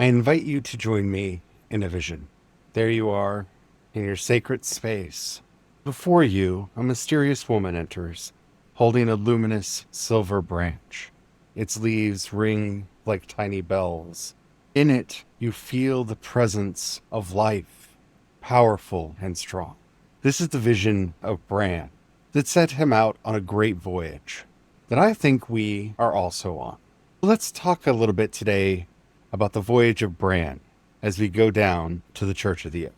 I invite you to join me in a vision. There you are, in your sacred space. Before you, a mysterious woman enters, holding a luminous silver branch. Its leaves ring like tiny bells. In it, you feel the presence of life, powerful and strong. This is the vision of Bran that set him out on a great voyage that I think we are also on. Let's talk a little bit today about the Voyage of Bran as we go down to the Church of the Oak.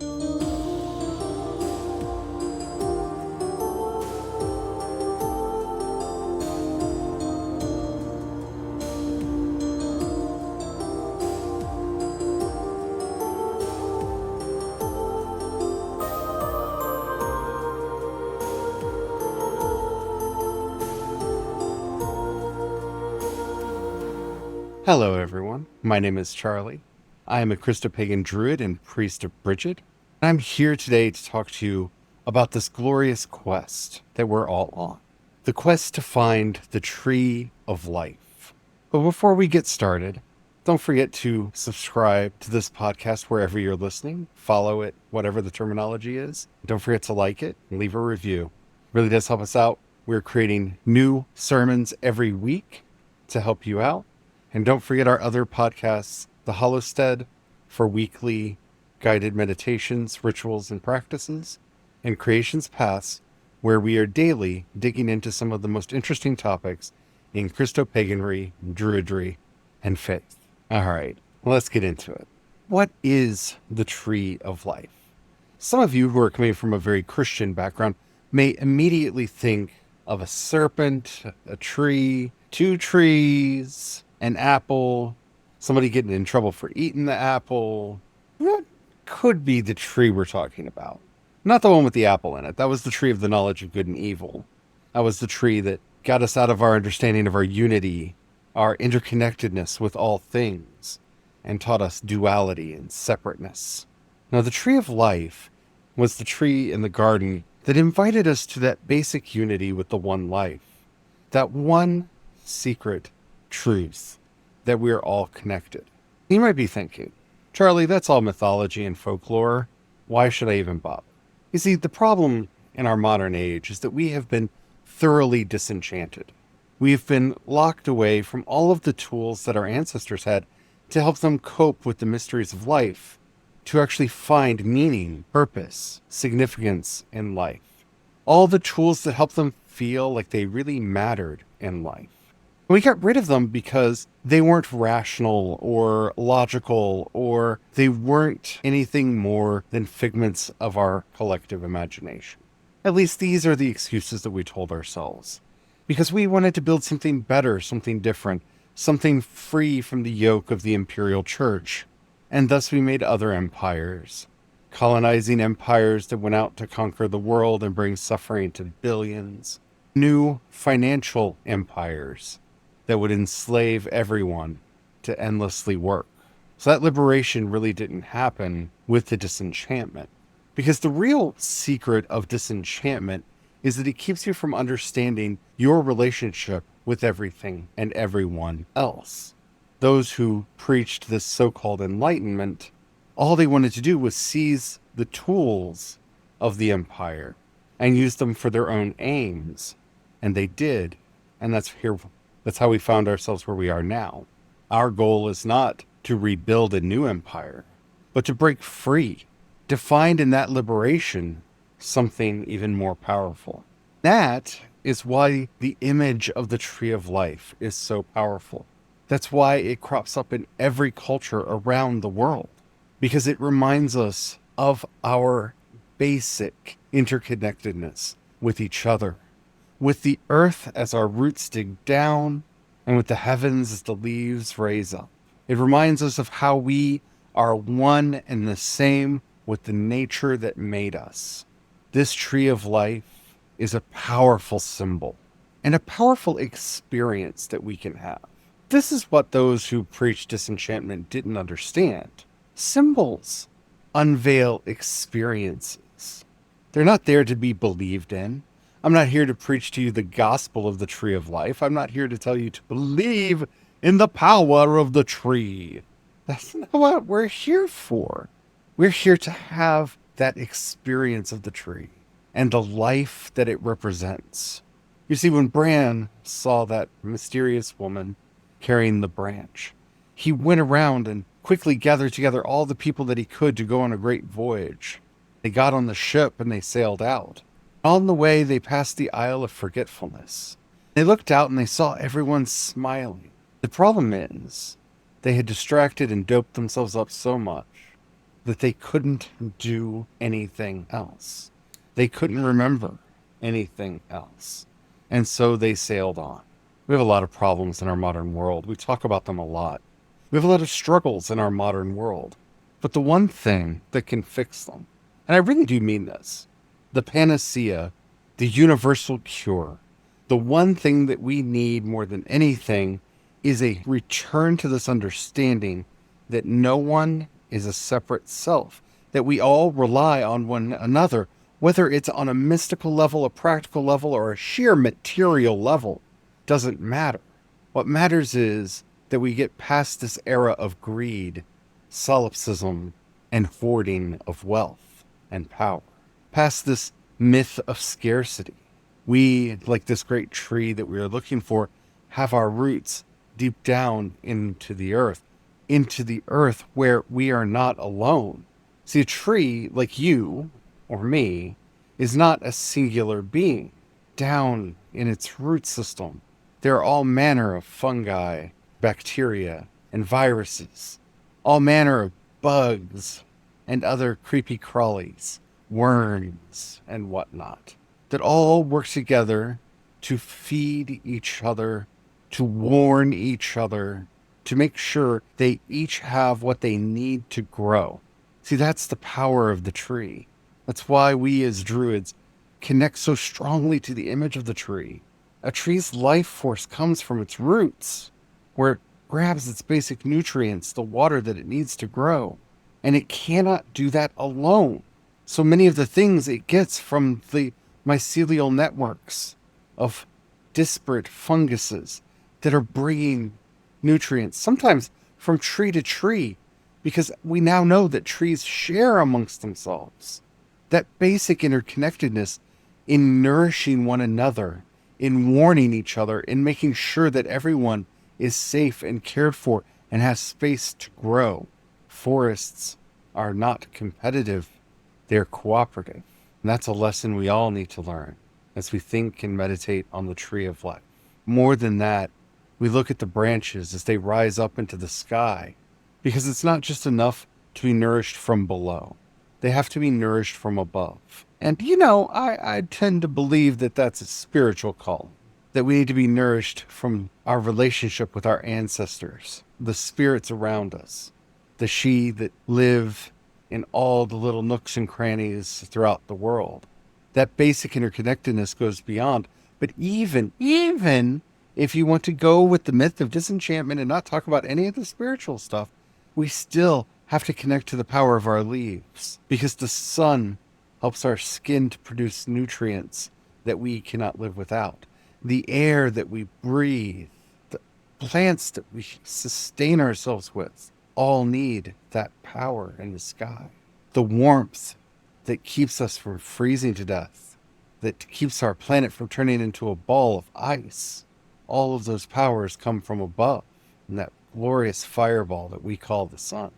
Hello, everyone. My name is Charlie. I am a Christopagan druid and priest of Bridget. And I'm here today to talk to you about this glorious quest that we're all on. The quest to find the Tree of Life. But before we get started, don't forget to subscribe to this podcast wherever you're listening. Follow it, whatever the terminology is. Don't forget to like it and leave a review. It really does help us out. We're creating new sermons every week to help you out. And don't forget our other podcasts, The Hollowstead for weekly guided meditations, rituals, and practices, and Creation's Paths, where we are daily digging into some of the most interesting topics in Christopaganry, Druidry, and faith. All right, let's get into it. What is the Tree of Life? Some of you who are coming from a very Christian background may immediately think of a serpent, a tree, two trees, an apple, somebody getting in trouble for eating the apple. That could be the tree we're talking about. Not the one with the apple in it. That was the tree of the knowledge of good and evil. That was the tree that got us out of our understanding of our unity, our interconnectedness with all things, and taught us duality and separateness. Now, the tree of life was the tree in the garden that invited us to that basic unity with the one life, that one secret truth that we are all connected. You might be thinking, Charlie, that's all mythology and folklore. Why should I even bother? You see, the problem in our modern age is that we have been thoroughly disenchanted. We've been locked away from all of the tools that our ancestors had to help them cope with the mysteries of life, to actually find meaning, purpose, significance in life. All the tools that help them feel like they really mattered in life. We got rid of them because they weren't rational or logical, or they weren't anything more than figments of our collective imagination. At least these are the excuses that we told ourselves. Because we wanted to build something better, something different, something free from the yoke of the imperial church. And thus we made other empires. Colonizing empires that went out to conquer the world and bring suffering to billions. New financial empires that would enslave everyone to endlessly work. So that liberation really didn't happen with the disenchantment. Because the real secret of disenchantment is that it keeps you from understanding your relationship with everything and everyone else. Those who preached this so-called enlightenment, all they wanted to do was seize the tools of the empire and use them for their own aims. And they did. And that's how we found ourselves where we are now. Our goal is not to rebuild a new empire, but to break free, to find in that liberation something even more powerful. That is why the image of the Tree of Life is so powerful. That's why it crops up in every culture around the world, because it reminds us of our basic interconnectedness with each other, with the earth as our roots dig down, and with the heavens as the leaves raise up. It reminds us of how we are one and the same with the nature that made us. This tree of life is a powerful symbol and a powerful experience that we can have. This is what those who preach disenchantment didn't understand. Symbols unveil experiences. They're not there to be believed in. I'm not here to preach to you the gospel of the tree of life. I'm not here to tell you to believe in the power of the tree. That's not what we're here for. We're here to have that experience of the tree and the life that it represents. You see, when Bran saw that mysterious woman carrying the branch, he went around and quickly gathered together all the people that he could to go on a great voyage. They got on the ship and they sailed out. On the way, they passed the Isle of Forgetfulness. They looked out and they saw everyone smiling. The problem is, they had distracted and doped themselves up so much that they couldn't do anything else. They couldn't remember anything else. And so they sailed on. We have a lot of problems in our modern world. We talk about them a lot. We have a lot of struggles in our modern world. But the one thing that can fix them, and I really do mean this, the panacea, the universal cure, the one thing that we need more than anything is a return to this understanding that no one is a separate self, that we all rely on one another, whether it's on a mystical level, a practical level, or a sheer material level, doesn't matter. What matters is that we get past this era of greed, solipsism, and hoarding of wealth and power, past this myth of scarcity. We, like this great tree that we are looking for, have our roots deep down into the earth where we are not alone. See, a tree like you or me is not a singular being. Down in its root system, there are all manner of fungi, bacteria, and viruses, all manner of bugs and other creepy crawlies, worms, and whatnot, that all work together to feed each other, to warn each other, to make sure they each have what they need to grow. See, that's the power of the tree. That's why we as druids connect so strongly to the image of the tree. A tree's life force comes from its roots, where it grabs its basic nutrients, the water that it needs to grow. And it cannot do that alone. So many of the things it gets from the mycelial networks of disparate funguses that are bringing nutrients, sometimes from tree to tree, because we now know that trees share amongst themselves. That basic interconnectedness in nourishing one another, in warning each other, in making sure that everyone is safe and cared for and has space to grow. Forests are not competitive, they're cooperative. And that's a lesson we all need to learn as we think and meditate on the tree of life. More than that, we look at the branches as they rise up into the sky, because it's not just enough to be nourished from below. They have to be nourished from above. And, I tend to believe that that's a spiritual calling, that we need to be nourished from our relationship with our ancestors, the spirits around us, the she that live in all the little nooks and crannies throughout the world. That basic interconnectedness goes beyond. But even if you want to go with the myth of disenchantment and not talk about any of the spiritual stuff, we still have to connect to the power of our leaves, because the sun helps our skin to produce nutrients that we cannot live without. The air that we breathe, the plants that we sustain ourselves with, all need that power in the sky. The warmth that keeps us from freezing to death, that keeps our planet from turning into a ball of ice, all of those powers come from above, in that glorious fireball that we call the sun.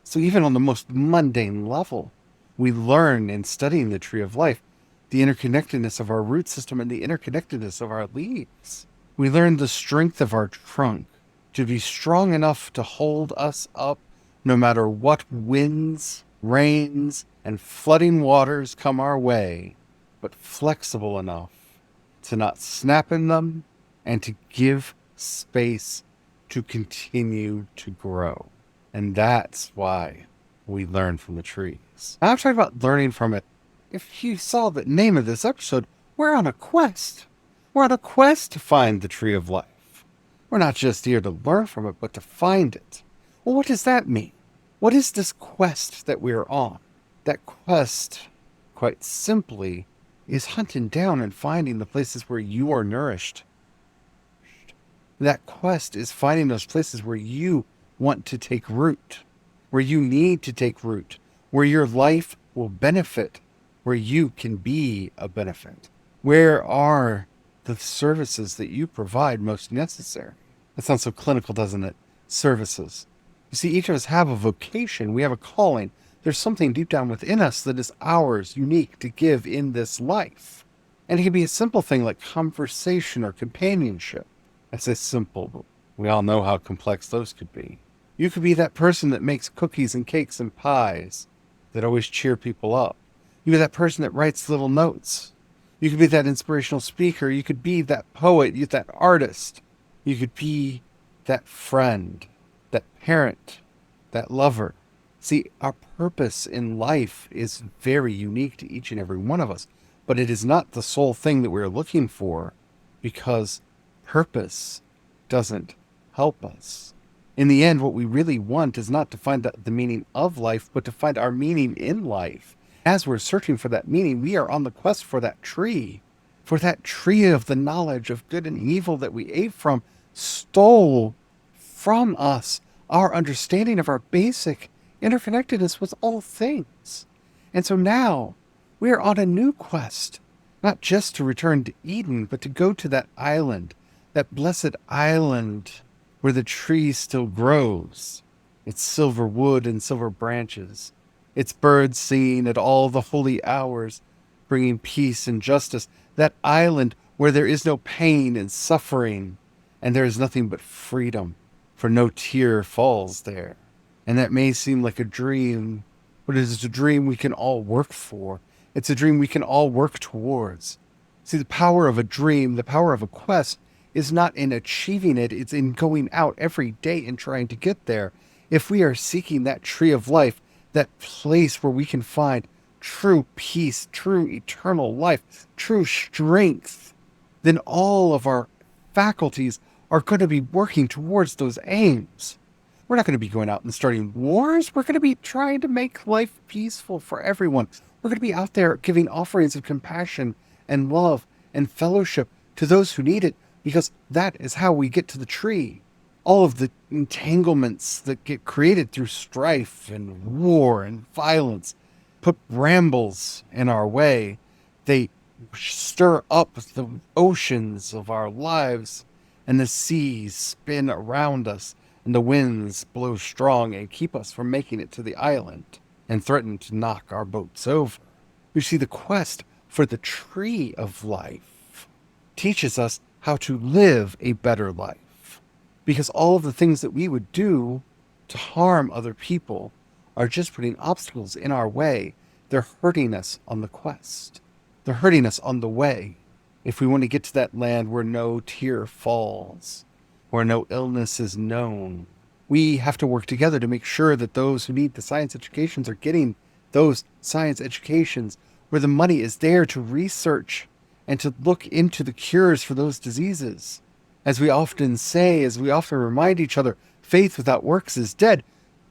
So even on the most mundane level, we learn in studying the tree of life the interconnectedness of our root system and the interconnectedness of our leaves. We learn the strength of our trunk to be strong enough to hold us up no matter what winds, rains, and flooding waters come our way, but flexible enough to not snap in them and to give space to continue to grow. And that's why we learn from the trees. Now, I'm talking about learning from it. If you saw the name of this episode, we're on a quest. We're on a quest to find the tree of life. We're not just here to learn from it, but to find it. Well, what does that mean? What is this quest that we're on? That quest, quite simply, is hunting down and finding the places where you are nourished. That quest is finding those places where you want to take root. where you need to take root, where your life will benefit, where you can be a benefit? Where are the services that you provide most necessary? That sounds so clinical, doesn't it? Services. You see, each of us have a vocation. We have a calling. There's something deep down within us that is ours, unique to give in this life. And it can be a simple thing like conversation or companionship. I say simple, but we all know how complex those could be. You could be that person that makes cookies and cakes and pies that always cheer people up. You could be that person that writes little notes. You could be that inspirational speaker. You could be that poet, that artist. You could be that friend, that parent, that lover. See, our purpose in life is very unique to each and every one of us, but it is not the sole thing that we're looking for, because purpose doesn't help us. In the end, what we really want is not to find the meaning of life, but to find our meaning in life. As we're searching for that meaning, we are on the quest for that tree of the knowledge of good and evil that we ate from, stole from us our understanding of our basic interconnectedness with all things. And so now we are on a new quest, not just to return to Eden, but to go to that island, that blessed island where the tree still grows, its silver wood and silver branches, its birds singing at all the holy hours, bringing peace and justice, that island where there is no pain and suffering, and there is nothing but freedom, for no tear falls there. And that may seem like a dream, but it is a dream we can all work for. It's a dream we can all work towards. See, the power of a dream, the power of a quest, is not in achieving it, it's in going out every day and trying to get there. If we are seeking that tree of life, that place where we can find true peace, true eternal life, true strength, then all of our faculties are going to be working towards those aims. We're not going to be going out and starting wars. We're going to be trying to make life peaceful for everyone. We're going to be out there giving offerings of compassion and love and fellowship to those who need it, because that is how we get to the tree. All of the entanglements that get created through strife and war and violence put brambles in our way. They stir up the oceans of our lives, and the seas spin around us, and the winds blow strong and keep us from making it to the island and threaten to knock our boats over. You see, the quest for the tree of life teaches us how to live a better life, because all of the things that we would do to harm other people are just putting obstacles in our way. They're hurting us on the quest. They're hurting us on the way. If we want to get to that land where no tear falls, where no illness is known, we have to work together to make sure that those who need the science educations are getting those science educations, where the money is there to research and to look into the cures for those diseases. As we often say, as we often remind each other, faith without works is dead.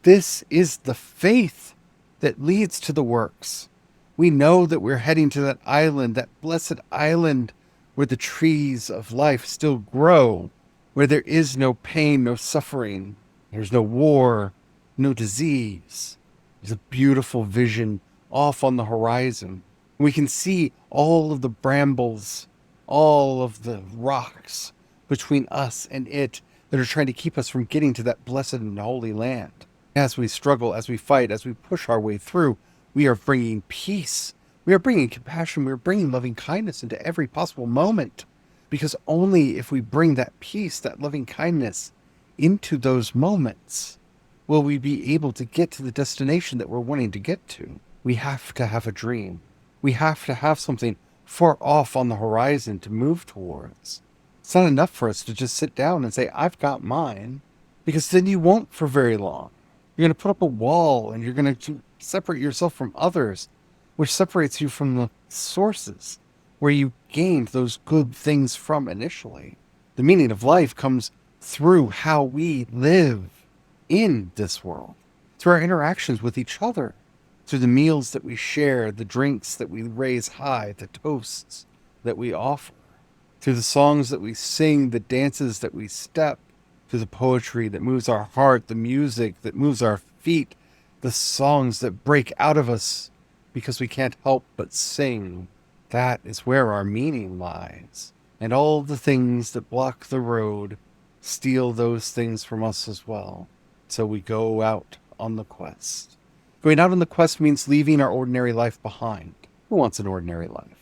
This is the faith that leads to the works. We know that we're heading to that island, that blessed island where the trees of life still grow, where there is no pain, no suffering, there's no war, no disease. There's a beautiful vision off on the horizon. We can see all of the brambles, all of the rocks between us and it that are trying to keep us from getting to that blessed and holy land. As we struggle, as we fight, as we push our way through, we are bringing peace. We are bringing compassion. We are bringing loving kindness into every possible moment. Because only if we bring that peace, that loving kindness into those moments, will we be able to get to the destination that we're wanting to get to. We have to have a dream. We have to have something far off on the horizon to move towards. It's not enough for us to just sit down and say, I've got mine, because then you won't for very long. You're going to put up a wall and you're going to separate yourself from others, which separates you from the sources where you gained those good things from initially. The meaning of life comes through how we live in this world, through our interactions with each other, through the meals that we share, the drinks that we raise high, the toasts that we offer, through the songs that we sing, the dances that we step, through the poetry that moves our heart, the music that moves our feet, the songs that break out of us because we can't help but sing. That is where our meaning lies. And all the things that block the road steal those things from us as well. So we go out on the quest. Going out on the quest means leaving our ordinary life behind. Who wants an ordinary life?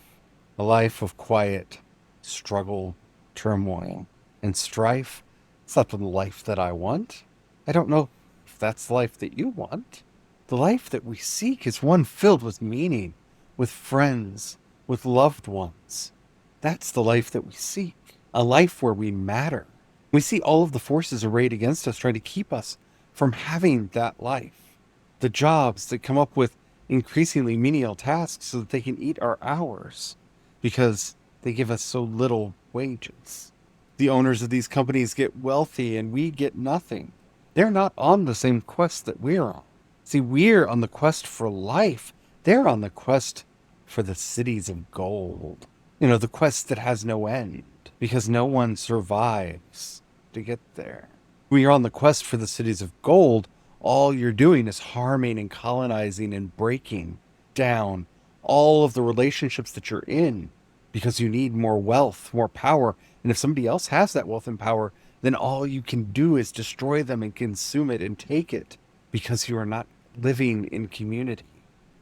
A life of quiet struggle, turmoil, and strife. It's not the life that I want. I don't know if that's the life that you want. The life that we seek is one filled with meaning, with friends, with loved ones. That's the life that we seek. A life where we matter. We see all of the forces arrayed against us trying to keep us from having that life. The jobs that come up with increasingly menial tasks so that they can eat our hours because they give us so little wages. The owners of these companies get wealthy and we get nothing. They're not on the same quest that we're on. See, we're on the quest for life. They're on the quest for the cities of gold. The quest that has no end because no one survives to get there. When you're on the quest for the cities of gold, all you're doing is harming and colonizing and breaking down all of the relationships that you're in because you need more wealth, more power. And if somebody else has that wealth and power, then all you can do is destroy them and consume it and take it because you are not living in community.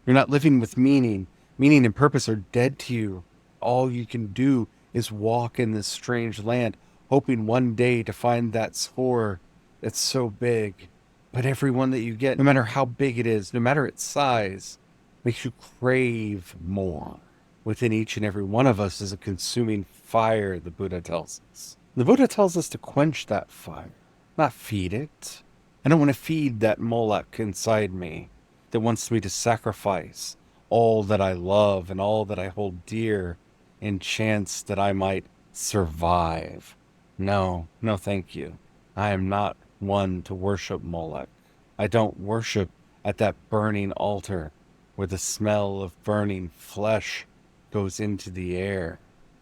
You're not living with meaning. Meaning and purpose are dead to you. All you can do is walk in this strange land, hoping one day to find that spore that's so big. But every one that you get, no matter how big it is, no matter its size, makes you crave more. Within each and every one of us is a consuming fire, the Buddha tells us. The Buddha tells us to quench that fire, not feed it. I don't want to feed that Moloch inside me that wants me to sacrifice all that I love and all that I hold dear in chance that I might survive. No, thank you. I am not one to worship Moloch. I don't worship at that burning altar where the smell of burning flesh goes into the air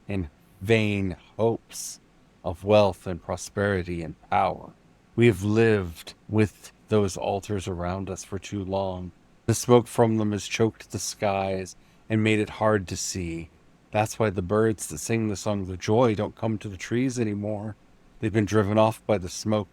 in vain hopes of wealth and prosperity and power. We have lived with those altars around us for too long. The smoke from them has choked the skies and made it hard to see. That's why the birds that sing the songs of joy don't come to the trees anymore. They've been driven off by the smoke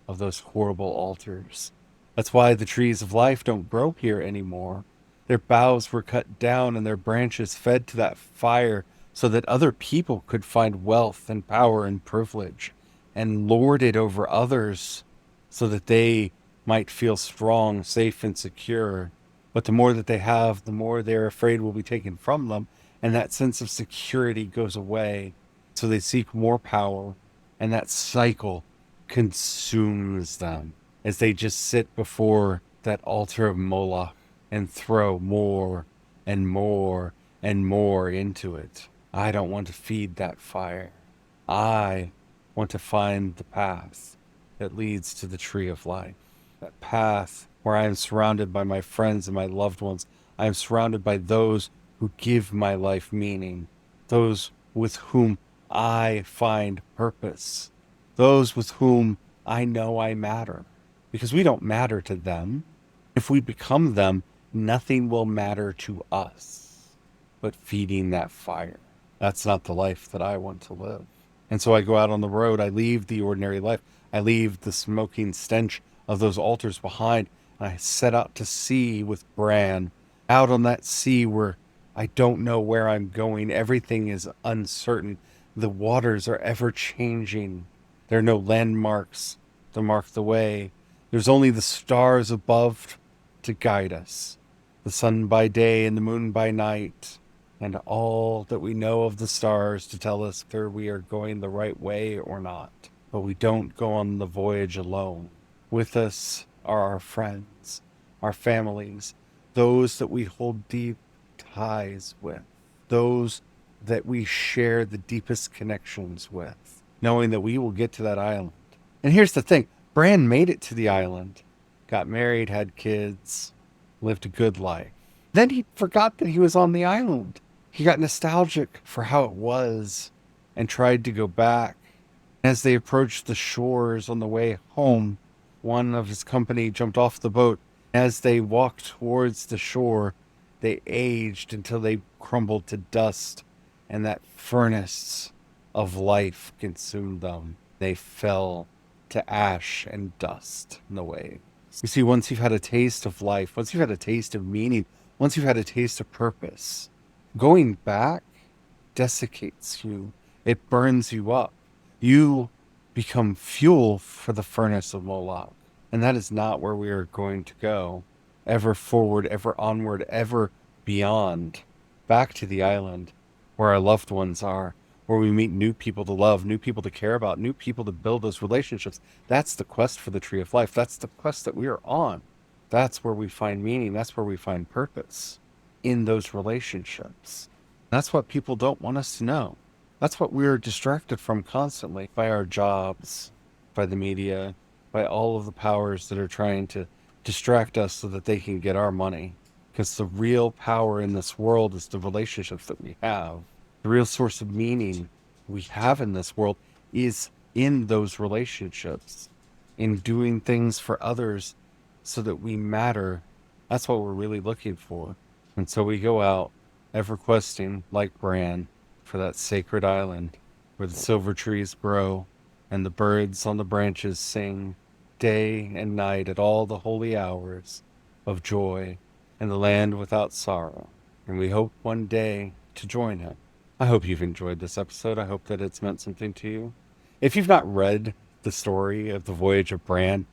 of those horrible altars. That's why the trees of life don't grow here anymore. Their boughs were cut down and their branches fed to that fire so that other people could find wealth and power and privilege and lord it over others so that they might feel strong, safe, and secure. But the more that they have, the more they're afraid will be taken from them, and that sense of security goes away. So they seek more power, and that cycle consumes them as they just sit before that altar of Moloch and throw more and more and more into it. I don't want to feed that fire. I want to find the path that leads to the tree of life. That path where I am surrounded by my friends and my loved ones. I am surrounded by those who give my life meaning. Those with whom I find purpose. Those with whom I know I matter. Because we don't matter to them. If we become them, nothing will matter to us but feeding that fire. That's not the life that I want to live. And so I go out on the road. I leave the ordinary life. I leave the smoking stench of those altars behind. And I set out to sea with Bran. Out on that sea where I don't know where I'm going. Everything is uncertain. The waters are ever changing. There are no landmarks to mark the way. There's only the stars above to guide us. The sun by day and the moon by night. And all that we know of the stars to tell us whether we are going the right way or not. But we don't go on the voyage alone. With us are our friends, our families, those that we hold deep ties with, those that we share the deepest connections with, knowing that we will get to that island. And here's the thing, Bran made it to the island, got married, had kids, lived a good life. Then he forgot that he was on the island. He got nostalgic for how it was and tried to go back. As they approached the shores on the way home, one of his company jumped off the boat As they walked towards the shore, they aged until they crumbled to dust, and that furnace of life consumed them. They fell to ash and dust in the waves. You see, once you've had a taste of life, once you've had a taste of meaning, once you've had a taste of purpose, going back desiccates you. It burns you up. You become fuel for the furnace of Moloch. And that is not where we are going to go. Ever forward, ever onward, ever beyond. Back to the island where our loved ones are, where we meet new people to love, new people to care about, new people to build those relationships. That's the quest for the Tree of Life. That's the quest that we are on. That's where we find meaning. That's where we find purpose, in those relationships. That's what people don't want us to know. That's what we're distracted from constantly by our jobs, by the media, by all of the powers that are trying to distract us so that they can get our money. Because the real power in this world is the relationships that we have. The real source of meaning we have in this world is in those relationships, in doing things for others so that we matter. That's what we're really looking for. And so we go out ever questing, like Bran, for that sacred island where the silver trees grow and the birds on the branches sing day and night at all the holy hours of joy, and the land without sorrow. And we hope one day to join him. I hope you've enjoyed this episode. I hope that it's meant something to you. If you've not read the story of the Voyage of Bran,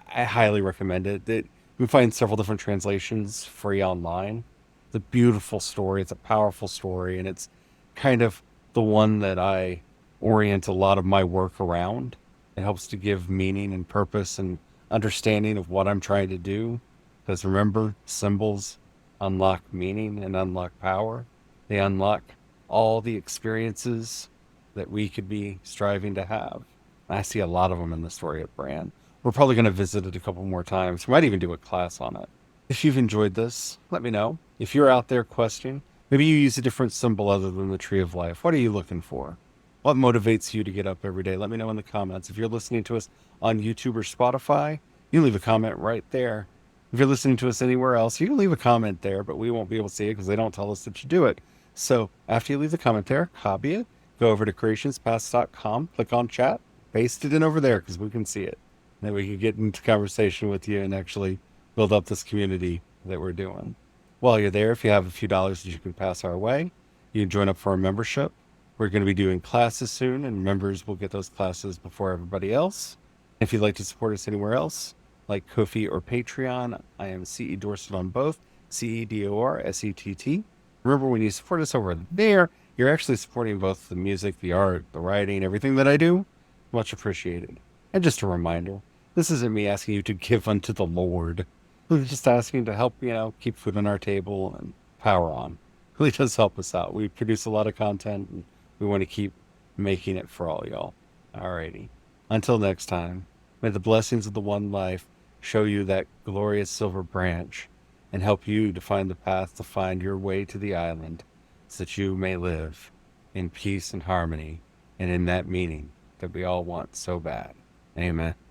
I highly recommend it. You can find several different translations free online. It's a beautiful story. It's a powerful story, and it's kind of the one that I orient a lot of my work around. It helps to give meaning and purpose and understanding of what I'm trying to do. Because remember, symbols unlock meaning and unlock power. They unlock all the experiences that we could be striving to have. I see a lot of them in the story of Bran. We're probably going to visit it a couple more times. We might even do a class on it. If you've enjoyed this, let me know. If you're out there questioning, maybe you use a different symbol other than the Tree of Life. What are you looking for? What motivates you to get up every day? Let me know in the comments. If you're listening to us on YouTube or Spotify, you can leave a comment right there. If you're listening to us anywhere else, you can leave a comment there, but we won't be able to see it because they don't tell us that you do it. So after you leave the comment there, copy it, go over to creationspath.com, click on chat, paste it in over there because we can see it. And then we can get into conversation with you and actually build up this community that we're doing. While you're there, if you have a few dollars that you can pass our way, you can join up for a membership. We're going to be doing classes soon, and members will get those classes before everybody else. If you'd like to support us anywhere else, like Ko-fi or Patreon, I am CE Dorset on both, CEDORSETT. Remember, when you support us over there, you're actually supporting both the music, the art, the writing, everything that I do. Much appreciated. And just a reminder, this isn't me asking you to give unto the Lord. We're just asking to help, keep food on our table and power on. It really does help us out. We produce a lot of content, and we want to keep making it for all y'all. Alrighty. Until next time, may the blessings of the One Life show you that glorious silver branch and help you to find the path to find your way to the island so that you may live in peace and harmony and in that meaning that we all want so bad. Amen.